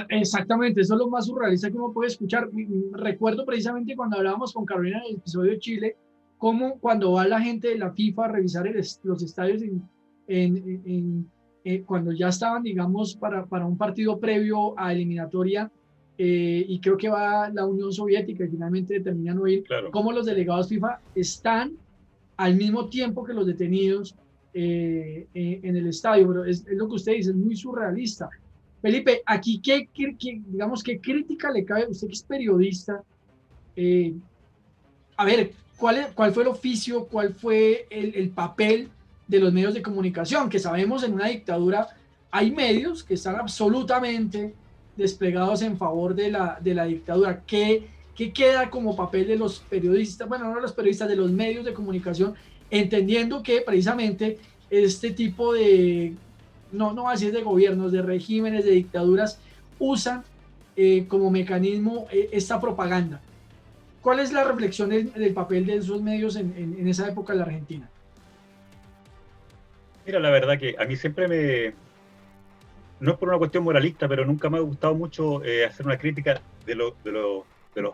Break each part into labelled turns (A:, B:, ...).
A: Exactamente, eso es lo más surrealista que uno puede escuchar. Recuerdo precisamente cuando hablábamos con Carolina en el episodio de Chile, cómo cuando va la gente de la FIFA a revisar los estadios cuando ya estaban, digamos, para un partido previo a eliminatoria, y creo que va la Unión Soviética y finalmente determinan no ir,
B: Claro.
A: cómo los delegados FIFA están al mismo tiempo que los detenidos en el estadio, pero es lo que usted dice, es muy surrealista. Felipe, aquí, digamos, qué crítica le cabe, usted que es periodista, eh, a ver, ¿cuál fue el oficio, cuál fue el papel de los medios de comunicación? Que sabemos en una dictadura hay medios que están absolutamente desplegados en favor de la dictadura. ¿Qué queda como papel de los periodistas, bueno, no de los periodistas, de los medios de comunicación, entendiendo que precisamente este tipo de, no así es de gobiernos, de regímenes, de dictaduras, usan como mecanismo esta propaganda? ¿Cuál es la reflexión del papel de esos medios en esa época en la Argentina?
B: Mira, la verdad que a mí siempre no es por una cuestión moralista, pero nunca me ha gustado mucho hacer una crítica de los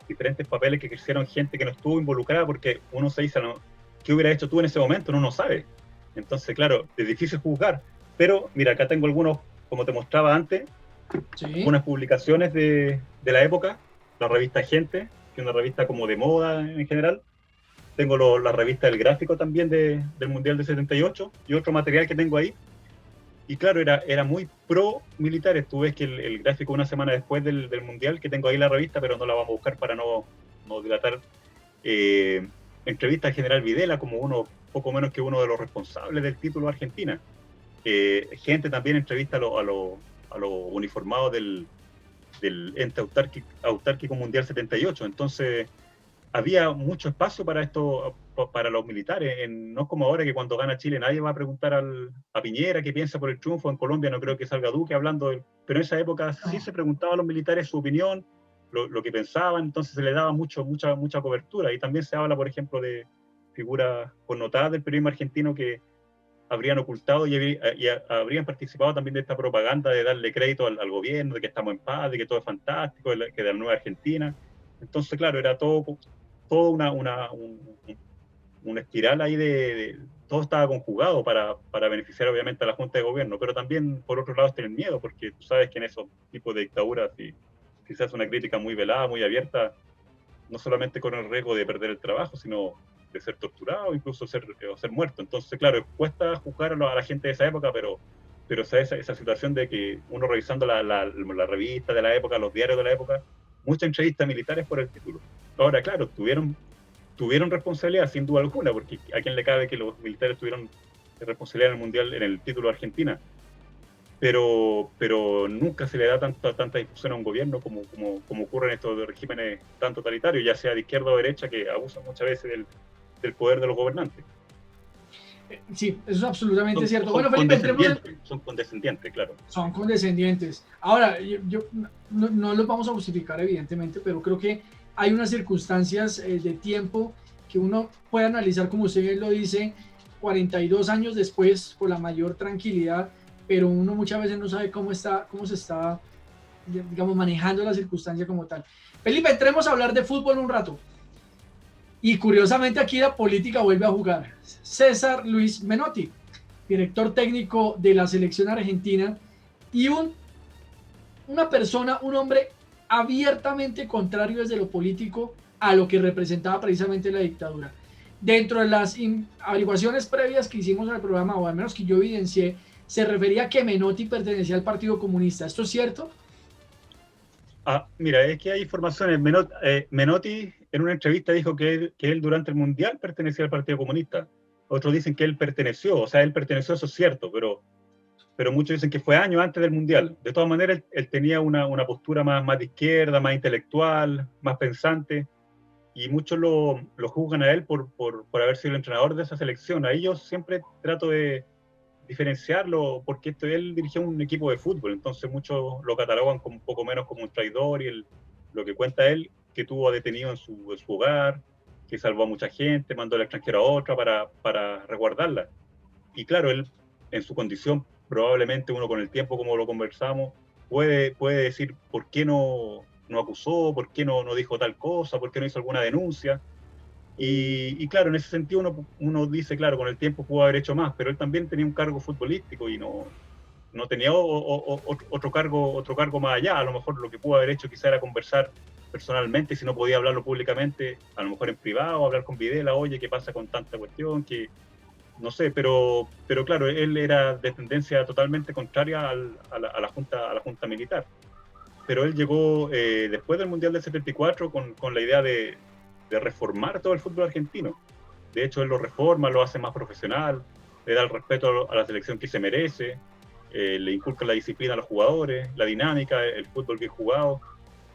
B: diferentes papeles que ejercieron gente que no estuvo involucrada, porque uno se dice, ¿no? ¿Qué hubiera hecho tú en ese momento? Uno no sabe. Entonces, claro, es difícil juzgar. Pero, mira, acá tengo algunos, como te mostraba antes,
A: Sí.
B: algunas publicaciones de la época, la revista Gente, que es una revista como de moda en general. Tengo la revista El Gráfico también del Mundial de 78 y otro material que tengo ahí. Y claro, era muy pro militares. Tú ves que el gráfico una semana después del Mundial, que tengo ahí la revista, pero no la vamos a buscar para no dilatar. Eh, Entrevista al general Videla como poco menos que uno de los responsables del título de Argentina. Gente también entrevista a los uniformados del ente autárquico mundial 78. Entonces, había mucho espacio para esto, para los militares. No es como ahora que cuando gana Chile nadie va a preguntar a Piñera qué piensa por el triunfo. En Colombia no creo que salga Duque hablando, pero en esa época sí se preguntaba a los militares su opinión, lo que pensaban, entonces se le daba mucha cobertura. Y también se habla, por ejemplo, de figuras connotadas del periodismo argentino que habrían ocultado y habrían participado también de esta propaganda de darle crédito al gobierno, de que estamos en paz, de que todo es fantástico, que de la nueva Argentina. Entonces, claro, era todo una espiral ahí todo estaba conjugado para beneficiar obviamente a la Junta de Gobierno, pero también por otro lado tener miedo, porque tú sabes que en esos tipos de dictaduras, si se hace una crítica muy velada, muy abierta, no solamente con el riesgo de perder el trabajo, sino de ser torturado, incluso ser muerto. Entonces, claro, cuesta juzgar a la gente de esa época, pero esa situación de que uno revisando la revista de la época, los diarios de la época, muchas entrevistas militares por el título. Ahora, claro, tuvieron responsabilidad sin duda alguna, porque a quién le cabe que los militares tuvieron responsabilidad en el Mundial, en el título de Argentina, pero nunca se le da tanta difusión a un gobierno como ocurre en estos regímenes tan totalitarios, ya sea de izquierda o derecha, que abusan muchas veces del poder de los gobernantes.
A: Sí, eso es absolutamente
B: Son,
A: cierto.
B: son
A: Bueno, Felipe, entremos en...
B: condescendientes, claro.
A: Son condescendientes. Ahora, no los vamos a justificar, evidentemente, pero creo que hay unas circunstancias de tiempo que uno puede analizar, como usted lo dice, 42 años después, con la mayor tranquilidad, pero uno muchas veces no sabe cómo se está, digamos, manejando la circunstancia como tal. Felipe, entremos a hablar de fútbol un rato. Y curiosamente aquí la política vuelve a jugar. César Luis Menotti, director técnico de la selección argentina, y una persona, un hombre abiertamente contrario desde lo político a lo que representaba precisamente la dictadura. Dentro de las averiguaciones previas que hicimos en el programa, o al menos que yo evidencié, se refería a que Menotti pertenecía al Partido Comunista. ¿Esto es cierto?
B: Mira, es que hay informaciones. Menotti en una entrevista dijo que él durante el Mundial pertenecía al Partido Comunista. Otros dicen que él perteneció, o sea, él perteneció, eso es cierto, pero muchos dicen que fue años antes del Mundial. De todas maneras, él tenía una postura más de izquierda, más intelectual, más pensante, y muchos lo juzgan a él por haber sido el entrenador de esa selección. A ellos siempre trato de diferenciarlo, porque él dirigió un equipo de fútbol, entonces muchos lo catalogan como un poco menos como un traidor, y lo que cuenta él, que tuvo detenido en su hogar, que salvó a mucha gente, mandó al extranjero a otra para resguardarla. Y claro, él en su condición, probablemente uno con el tiempo, como lo conversamos, puede decir por qué no acusó, por qué no dijo tal cosa, por qué no hizo alguna denuncia. Y claro, en ese sentido uno dice, claro, con el tiempo pudo haber hecho más, pero él también tenía un cargo futbolístico y no tenía otro cargo más allá. A lo mejor lo que pudo haber hecho quizá era conversar personalmente, si no podía hablarlo públicamente, a lo mejor en privado, hablar con Videla, oye, ¿qué pasa con tanta cuestión? Que no sé, pero claro, él era de tendencia totalmente contraria a la junta militar. Pero él llegó después del Mundial del 74 con la idea de reformar todo el fútbol argentino. De hecho, él lo reforma, lo hace más profesional, le da el respeto a la selección que se merece, le inculca la disciplina a los jugadores, la dinámica, el fútbol bien jugado.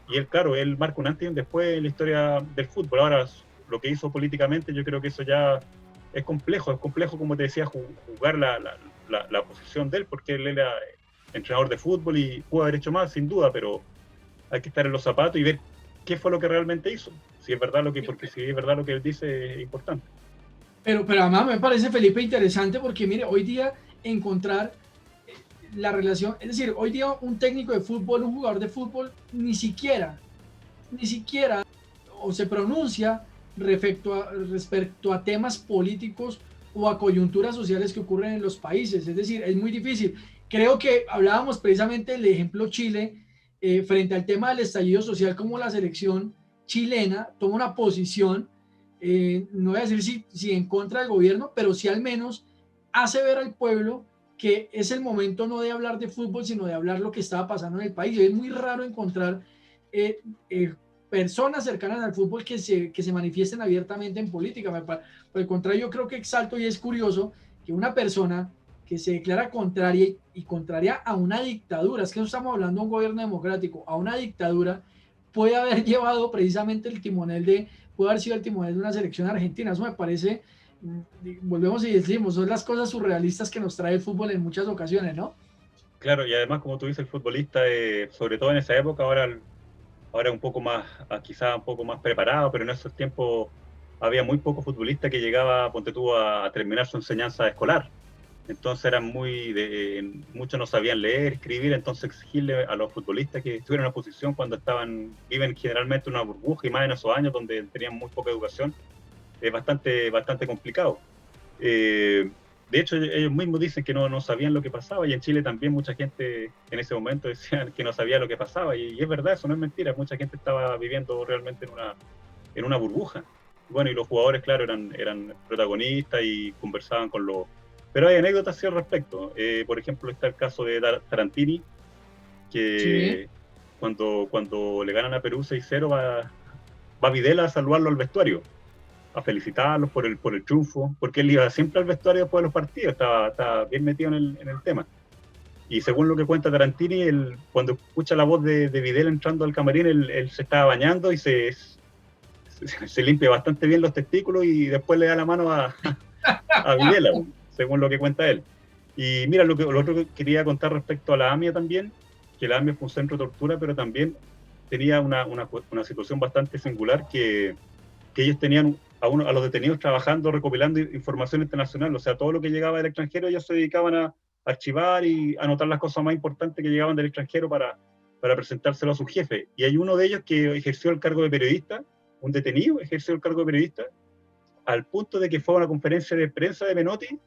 B: Y él, claro, él marca un antes y un después en la historia del fútbol. Ahora, lo que hizo políticamente, yo creo que eso ya es complejo, como te decía, jugar la posición de él, porque él era entrenador de fútbol y pudo haber hecho más, sin duda, pero hay que estar en los zapatos y ver qué fue lo que realmente hizo. Si es verdad porque si es verdad lo que él dice es importante.
A: Pero además me parece, Felipe, interesante porque, mire, hoy día encontrar la relación, es decir, hoy día un técnico de fútbol, un jugador de fútbol, ni siquiera o se pronuncia respecto a temas políticos o a coyunturas sociales que ocurren en los países. Es decir, es muy difícil. Creo que hablábamos precisamente del ejemplo Chile frente al tema del estallido social, como la selección chilena toma una posición, no voy a decir si en contra del gobierno, pero sí al menos hace ver al pueblo que es el momento no de hablar de fútbol, sino de hablar lo que estaba pasando en el país. Es muy raro encontrar eh, eh, personas cercanas al fútbol que se manifiesten abiertamente en política. Por el contrario, yo creo que exalto y es curioso que una persona que se declara contraria y contraria a una dictadura, es que no estamos hablando de un gobierno democrático, a una dictadura, puede haber llevado precisamente puede haber sido el timonel de una selección argentina. Eso me parece, volvemos y decimos, son las cosas surrealistas que nos trae el fútbol en muchas ocasiones, ¿no?
B: Claro, y además, como tú dices, el futbolista, sobre todo en esa época, ahora un poco más, quizá un poco más preparado, pero en esos tiempos había muy pocos futbolistas que llegaba, ponte tú, a terminar su enseñanza escolar. Entonces muchos no sabían leer, escribir, entonces exigirle a los futbolistas que estuvieran en una posición cuando viven generalmente en una burbuja y más en esos años donde tenían muy poca educación, es bastante complicado. De hecho, ellos mismos dicen que no sabían lo que pasaba, y en Chile también mucha gente en ese momento decían que no sabía lo que pasaba, y es verdad, eso no es mentira, mucha gente estaba viviendo realmente en una burbuja. Bueno, y los jugadores, claro, eran protagonistas y conversaban con los... Pero hay anécdotas sí al respecto. Por ejemplo, está el caso de Tarantini, que
A: Sí.
B: cuando le ganan a Perú 6-0 va Videla a saludarlo al vestuario, a felicitarlos por el triunfo, porque él iba siempre al vestuario después de los partidos, estaba bien metido en el tema. Y según lo que cuenta Tarantini, cuando escucha la voz de Videla entrando al camarín, él se estaba bañando y se limpia bastante bien los testículos y después le da la mano a Videla, según lo que cuenta él. Y mira, lo otro que quería contar respecto a la AMIA también, que la AMIA fue un centro de tortura, pero también tenía una situación bastante singular, que ellos tenían a los detenidos trabajando, recopilando información internacional. O sea, todo lo que llegaba del extranjero, ellos se dedicaban a archivar y anotar las cosas más importantes que llegaban del extranjero para presentárselo a su jefe. Y hay uno de ellos que ejerció el cargo de periodista, un detenido ejerció el cargo de periodista, al punto de que fue a una conferencia de prensa de Menotti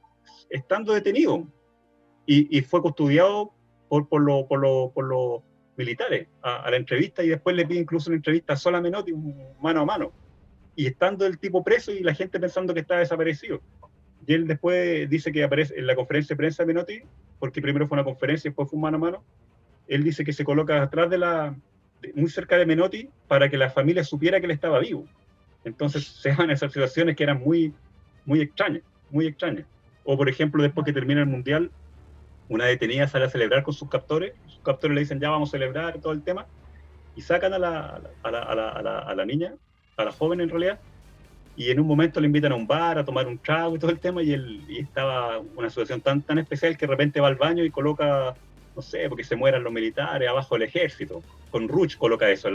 B: estando detenido, y fue custodiado por los militares a la entrevista, y después le pide incluso una entrevista sola a Menotti, mano a mano, y estando el tipo preso y la gente pensando que está desaparecido. Y él después dice que aparece en la conferencia de prensa de Menotti, porque primero fue una conferencia y después fue un mano a mano. Él dice que se coloca atrás muy cerca de Menotti para que la familia supiera que él estaba vivo. Entonces se dan esas situaciones que eran muy extrañas, muy extrañas. O por ejemplo, después que termina el Mundial, una detenida sale a celebrar con sus captores le dicen ya vamos a celebrar todo el tema, y sacan a la niña, a la joven en realidad, y en un momento le invitan a un bar a tomar un trago y todo el tema, y estaba una situación tan especial que de repente va al baño y coloca, no sé, porque se mueran los militares abajo del ejército, con Ruch coloca eso,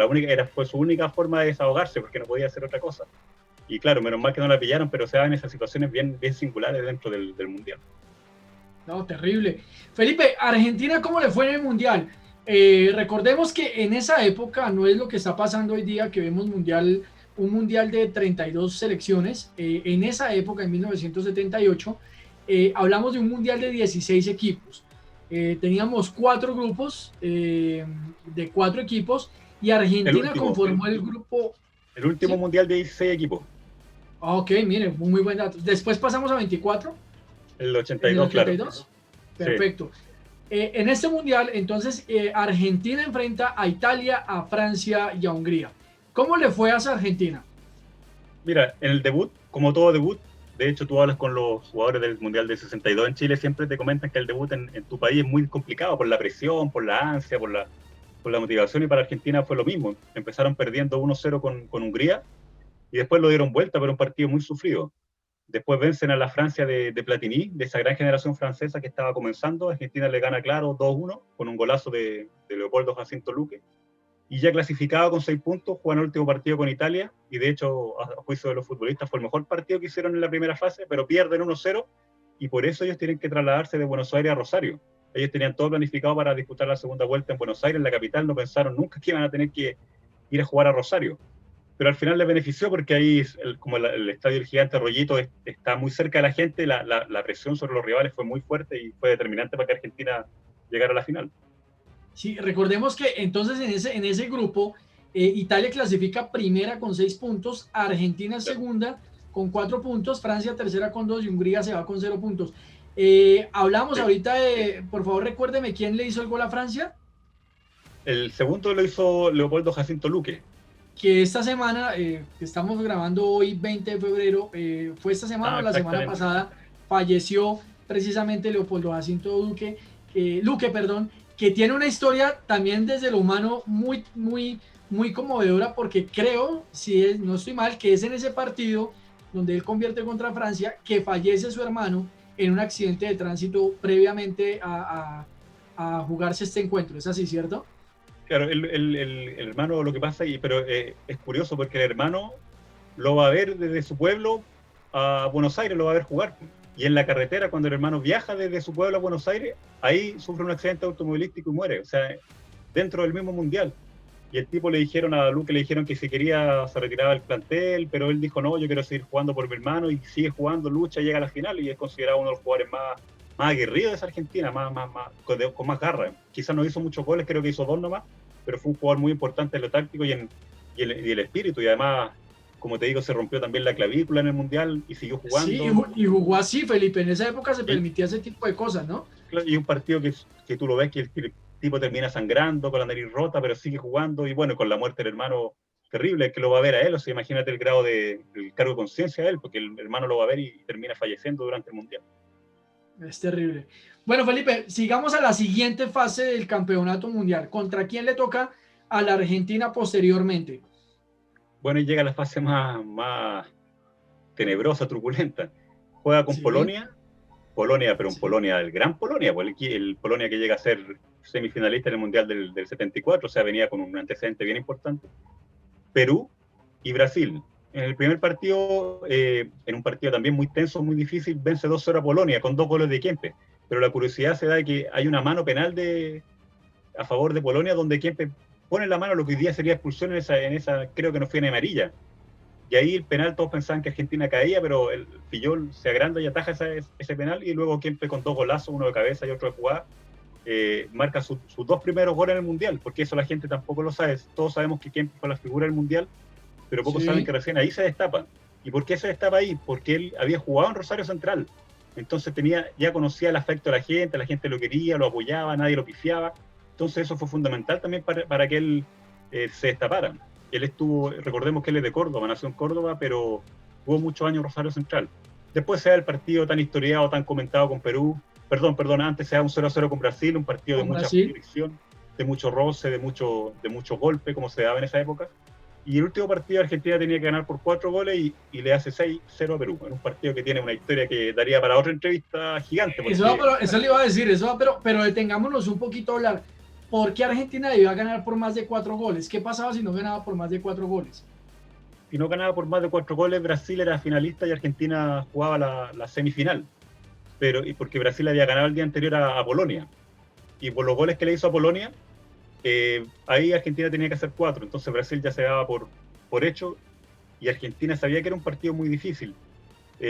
B: fue su única forma de desahogarse porque no podía hacer otra cosa. Y claro, menos mal que no la pillaron, pero se dan esas situaciones bien singulares dentro del Mundial.
A: No, terrible. Felipe, ¿Argentina cómo le fue en el Mundial? Recordemos que en esa época no es lo que está pasando hoy día, que vemos un mundial de 32 selecciones. En esa época, en 1978, hablamos de un mundial de 16 equipos. Teníamos 4 grupos de 4 equipos y
B: El
A: Argentina
B: último,
A: conformó el grupo.
B: el último
A: ¿Sí?
B: mundial de 16 equipos,
A: Ok, mire, muy buen dato. Después pasamos a 24
B: el
A: en el
B: 82, claro.
A: 82.
B: Sí.
A: Perfecto. En este mundial, entonces, Argentina enfrenta a Italia, a Francia y a Hungría. ¿Cómo le fue a esa Argentina?
B: Mira, en el debut, como todo debut, de hecho tú hablas con los jugadores del Mundial del 62 en Chile, siempre te comentan que el debut en tu país es muy complicado por la presión, por la ansia, por la motivación, y para Argentina fue lo mismo. Empezaron perdiendo 1-0 con Hungría y después lo dieron vuelta, pero un partido muy sufrido. Después vencen a la Francia de Platini, de esa gran generación francesa que estaba comenzando. Argentina le gana claro 2-1 con un golazo de Leopoldo Jacinto Luque. Y ya clasificado con 6 puntos, juegan el último partido con Italia. Y de hecho, a juicio de los futbolistas, fue el mejor partido que hicieron en la primera fase, pero pierden 1-0. Y por eso ellos tienen que trasladarse de Buenos Aires a Rosario. Ellos tenían todo planificado para disputar la segunda vuelta en Buenos Aires, en la capital. No pensaron nunca que iban a tener que ir a jugar a Rosario, pero al final les benefició porque ahí, como el estadio del Gigante Rollito está muy cerca de la gente, la presión sobre los rivales fue muy fuerte y fue determinante para que Argentina llegara a la final.
A: Sí, recordemos que entonces en ese grupo, Italia clasifica primera con 6 puntos, Argentina segunda con 4 puntos, Francia tercera con 2 y Hungría se va con 0 puntos. Hablamos
B: Sí.
A: ahorita de, por favor recuérdeme, ¿quién le hizo el gol a Francia?
B: El segundo lo hizo Leopoldo Jacinto Luque.
A: Que esta semana, que estamos grabando hoy 20 de febrero, fue esta semana o la semana pasada, falleció precisamente Leopoldo Jacinto Luque, perdón, que tiene una historia también desde lo humano muy conmovedora, porque creo, si no estoy mal, que es en ese partido donde él convierte contra Francia, que fallece su hermano en un accidente de tránsito previamente a jugarse este encuentro. ¿Es así, cierto?
B: Claro, el hermano, lo que pasa, pero es curioso porque el hermano lo va a ver desde su pueblo a Buenos Aires, lo va a ver jugar. Y en la carretera, cuando el hermano viaja desde su pueblo a Buenos Aires, ahí sufre un accidente automovilístico y muere. O sea, dentro del mismo mundial. Y el tipo le dijeron a Luque, le dijeron que si quería se retiraba del plantel, pero él dijo, no, yo quiero seguir jugando por mi hermano, y sigue jugando, lucha, llega a la final, y es considerado uno de los jugadores más aguerridos de esa Argentina, con más garra. Quizás no hizo muchos goles, creo que hizo 2 nomás, pero fue un jugador muy importante en lo táctico y el espíritu, y además, como te digo, se rompió también la clavícula en el Mundial y siguió jugando.
A: Sí, y jugó así, Felipe, en esa época se permitía ese tipo de cosas, ¿no?
B: Y un partido que tú lo ves que el tipo termina sangrando, con la nariz rota, pero sigue jugando, y bueno, con la muerte del hermano, terrible, que lo va a ver a él. O sea, imagínate el grado del cargo de conciencia de él, porque el hermano lo va a ver y termina falleciendo durante el Mundial.
A: Es terrible. Bueno, Felipe, sigamos a la siguiente fase del campeonato mundial. ¿Contra quién le toca a la Argentina posteriormente?
B: Bueno, y llega la fase más tenebrosa, truculenta. Juega con
A: Sí,
B: Polonia, pero un
A: sí.
B: Polonia, el gran Polonia, el Polonia que llega a ser semifinalista en el Mundial del 74, o sea, venía con un antecedente bien importante. Perú y Brasil. En el primer partido, en un partido también muy tenso, muy difícil, vence 2-0 a Polonia con 2 goles de Kempes. Pero la curiosidad se da de que hay una mano penal a favor de Polonia, donde Kempes pone la mano, lo que hoy día sería expulsión en esa creo que no fue en amarilla. Y ahí el penal, todos pensaban que Argentina caía, pero el Fillol se agranda y ataja ese penal, y luego Kempes con 2 golazos, uno de cabeza y otro de jugada, marca sus 2 primeros goles en el Mundial, porque eso la gente tampoco lo sabe. Todos sabemos que Kempes fue la figura del Mundial, pero pocos saben que recién ahí se destapa. ¿Y por qué se destapa ahí? Porque él había jugado en Rosario Central. Entonces ya conocía el afecto de la gente lo quería, lo apoyaba, nadie lo pifiaba. Entonces eso fue fundamental también para que él se destapara. Él recordemos que él es de Córdoba, nació en Córdoba, pero jugó muchos años en Rosario Central. Después se da el partido tan historiado, tan comentado con Perú. Perdón, antes se da un 0-0 con Brasil, un partido de mucha fricción, de mucho roce, de mucho golpe, como se daba en esa época. Y el último partido Argentina tenía que ganar por 4 goles y le hace 6-0 a Perú, en un partido que tiene una historia que daría para otra entrevista gigante. Porque...
A: Eso le iba a decir, pero detengámonos un poquito a hablar. ¿Por qué Argentina debía ganar por más de 4 goles? ¿Qué pasaba si no ganaba por más de 4 goles?
B: Si no ganaba por más de 4 goles, Brasil era finalista y Argentina jugaba la semifinal. Porque Brasil había ganado el día anterior a Polonia. Y por los goles que le hizo a Polonia, ahí Argentina tenía que hacer 4, entonces Brasil ya se daba por hecho, y Argentina sabía que era un partido muy difícil,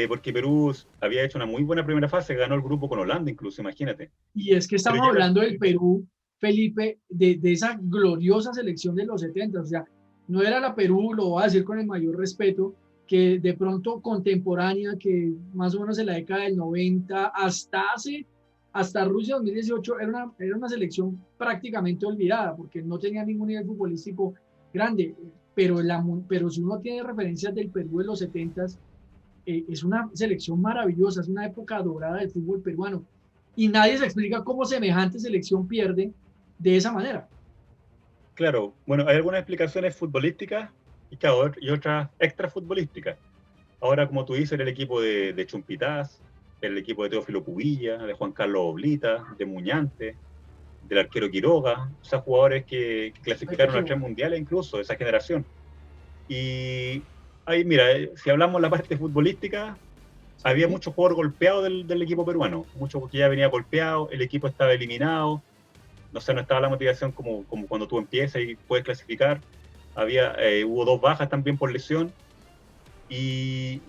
B: porque Perú había hecho una muy buena primera fase, ganó el grupo con Holanda incluso, imagínate.
A: Y es que
B: Pero
A: estamos
B: llega,
A: hablando del Perú, Felipe, de esa gloriosa selección de los 70. O sea, no era la Perú, lo voy a decir con el mayor respeto, que de pronto contemporánea, que más o menos en la década del 90, hasta Rusia 2018, era una selección prácticamente olvidada, porque no tenía ningún nivel futbolístico grande. Pero si uno tiene referencias del Perú de los 70, es una selección maravillosa, es una época dorada del fútbol peruano. Y nadie se explica cómo semejante selección pierde de esa manera.
B: claro, bueno, hay algunas explicaciones futbolísticas y, claro, y otras extra futbolísticas. Ahora, como tú dices, el equipo de Chumpitaz, el equipo de Teófilo Cubilla, de Juan Carlos Oblita, de Muñante, del arquero Quiroga, esos jugadores que clasificaron a 3 mundiales incluso, de esa generación. Y ahí, mira, si hablamos de la parte futbolística,
A: Sí.
B: había muchos jugadores golpeados del equipo peruano, muchos que ya venía golpeado, el equipo estaba eliminado, no sé, no estaba la motivación como cuando tú empiezas y puedes clasificar. Hubo 2 bajas también por lesión. Y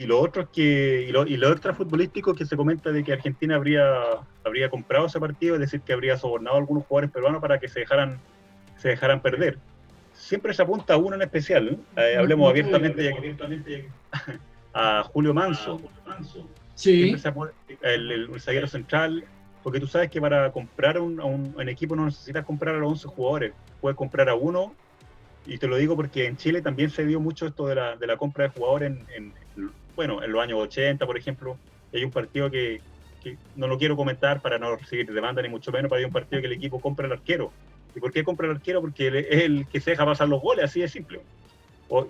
B: lo otro es que, lo extra futbolístico que se comenta de que Argentina habría comprado ese partido, es decir, que habría sobornado a algunos jugadores peruanos para que se dejaran perder. Siempre se apunta a uno en especial, ¿no? Hablemos
A: No
B: abiertamente a Julio Manso. Siempre
A: sí,
B: se apunta el zaguero central, porque tú sabes que para comprar un equipo no necesitas comprar a los 11 jugadores, puedes comprar a uno. Y te lo digo porque en Chile también se dio mucho esto de la compra de jugadores bueno, en los años 80, por ejemplo. Hay un partido que no lo quiero comentar para no recibir demanda ni mucho menos, pero hay un partido que el equipo compra al arquero. ¿Y por qué compra al arquero? Porque es el que se deja pasar los goles, así de simple.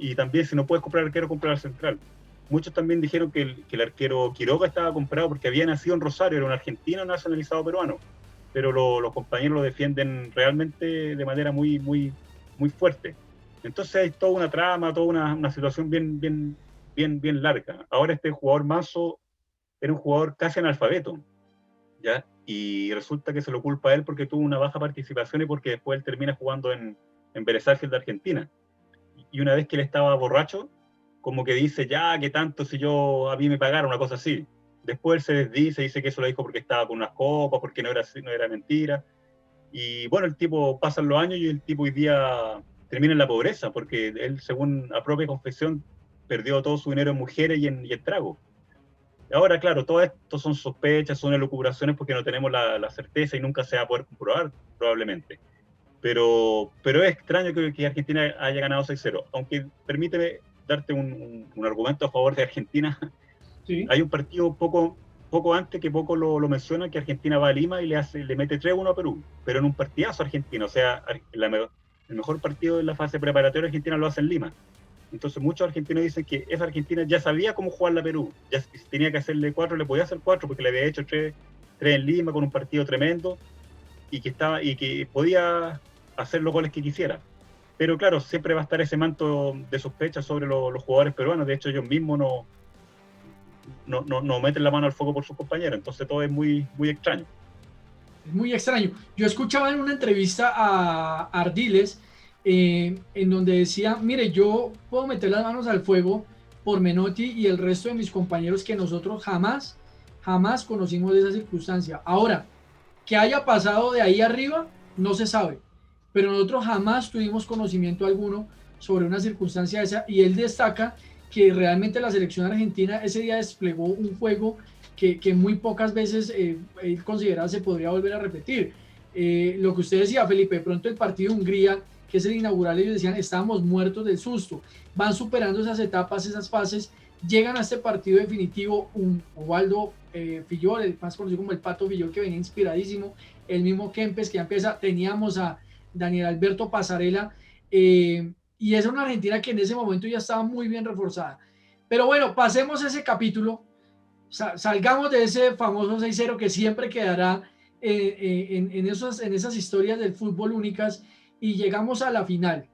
B: Y también, si no puedes comprar al arquero, compra al central. Muchos también dijeron que el arquero Quiroga estaba comprado porque había nacido en Rosario, era un argentino nacionalizado peruano. Pero los compañeros lo defienden realmente de manera muy, muy, muy fuerte. Entonces hay toda una trama, toda una situación bien, bien, bien, bien larga. Ahora este jugador Manso era un jugador casi analfabeto, ¿ya? Y resulta que se lo culpa a él porque tuvo una baja participación y porque después él termina jugando en Vélez Sarsfield de Argentina. Y una vez que él estaba borracho, como que dice, ya, ¿qué tanto si a mí me pagaron? Una cosa así. Después él se desdice, dice que eso lo dijo porque estaba con unas copas, porque no era mentira. Y bueno, el tipo pasan los años y el tipo hoy día termina en la pobreza, porque él, según a propia confesión, perdió todo su dinero en mujeres y en trago. Ahora, claro, todo esto son sospechas, son elucubraciones porque no tenemos la certeza y nunca se va a poder comprobar, probablemente. Pero es extraño que Argentina haya ganado 6-0. Aunque permíteme darte un argumento a favor de Argentina.
A: sí.
B: Hay un partido poco antes que poco lo menciona, que Argentina va a Lima y le mete 3-1 a Perú, pero en un partidazo Argentina. O sea, el mejor partido de la fase preparatoria Argentina lo hace en Lima. Entonces muchos argentinos dicen que esa Argentina ya sabía cómo jugarla a Perú. Ya si tenía que hacerle 4, le podía hacer 4 porque le había hecho 3 en Lima con un partido tremendo y que podía hacer los goles que quisiera. Pero claro, siempre va a estar ese manto de sospecha sobre los jugadores peruanos. De hecho, ellos mismos no meten la mano al fuego por sus compañeros. Entonces todo es muy, muy extraño.
A: Es muy extraño. Yo escuchaba en una entrevista a Ardiles en donde decía, mire, yo puedo meter las manos al fuego por Menotti y el resto de mis compañeros que nosotros jamás conocimos de esa circunstancia. Ahora, que haya pasado de ahí arriba, no se sabe, pero nosotros jamás tuvimos conocimiento alguno sobre una circunstancia esa y él destaca que realmente la selección argentina ese día desplegó un juego que muy pocas veces él considera se podría volver a repetir. Lo que usted decía, Felipe, de pronto el partido de Hungría, que es el inaugural, ellos decían, estábamos muertos del susto, van superando esas etapas, esas fases, llegan a este partido definitivo, un Osvaldo Fillol, el más conocido como el Pato Fillol, que venía inspiradísimo, el mismo Kempes que ya empieza, teníamos a Daniel Alberto Pasarela, y es una Argentina que en ese momento ya estaba muy bien reforzada. Pero bueno, pasemos ese capítulo, salgamos de ese famoso 6-0 que siempre quedará en esas historias del fútbol únicas y llegamos a la final.